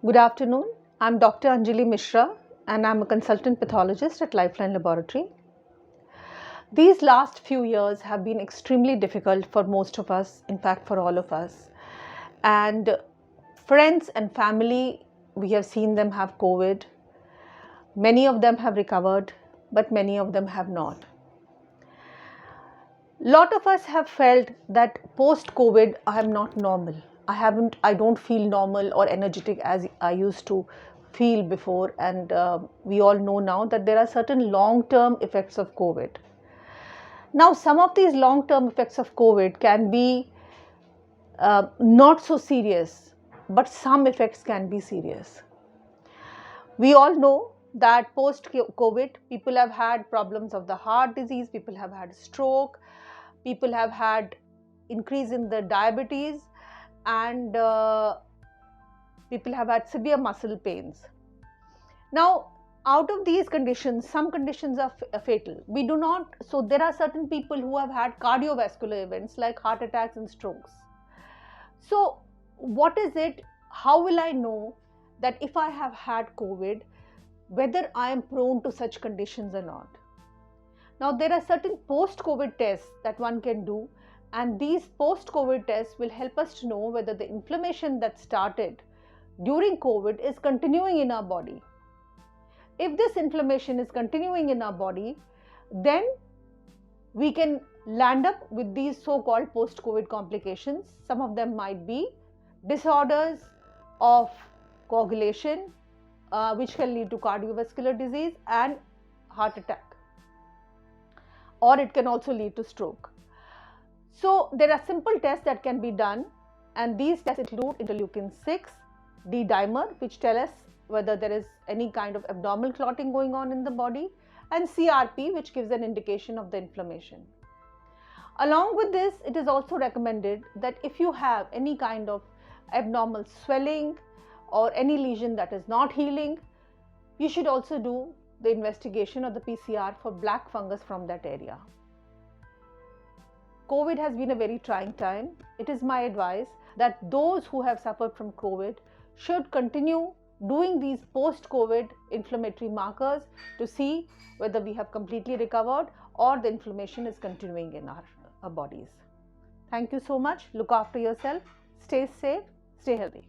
Good afternoon. I'm Dr. Angeli Misra and I'm a consultant pathologist at Lifeline Laboratory. These last few years have been extremely difficult for most of us, in fact, for all of us. And friends and family, we have seen them have COVID. Many of them have recovered, but many of them have not. Lot of us have felt that post-COVID, I am not normal. I don't feel normal or energetic as I used to feel before. And we all know now that there are certain long-term effects of COVID. Now, some of these long-term effects of COVID can be not so serious, but some effects can be serious. We all know that post-COVID, people have had problems of the heart disease, people have had stroke, people have had increase in the diabetes, and people have had severe muscle pains. Now, out of these conditions, some conditions are fatal. So there are certain people who have had cardiovascular events like heart attacks and strokes. So what is it? How will I know that if I have had COVID, whether I am prone to such conditions or not? Now, there are certain post-COVID tests that one can do, and these post-COVID tests will help us to know whether the inflammation that started during COVID is continuing in our body. If this inflammation is continuing in our body, then we can land up with these so-called post-COVID complications. Some of them might be disorders of coagulation, which can lead to cardiovascular disease and heart attack. Or it can also lead to stroke. So there are simple tests that can be done, and these tests include interleukin-6, D-dimer, which tell us whether there is any kind of abnormal clotting going on in the body, and CRP, which gives an indication of the inflammation. Along with this, it is also recommended that if you have any kind of abnormal swelling or any lesion that is not healing, you should also do the investigation or the PCR for black fungus from that area. COVID has been a very trying time. It is my advice that those who have suffered from COVID should continue doing these post-COVID inflammatory markers to see whether we have completely recovered or the inflammation is continuing in our bodies. Thank you so much. Look after yourself. Stay safe. Stay healthy.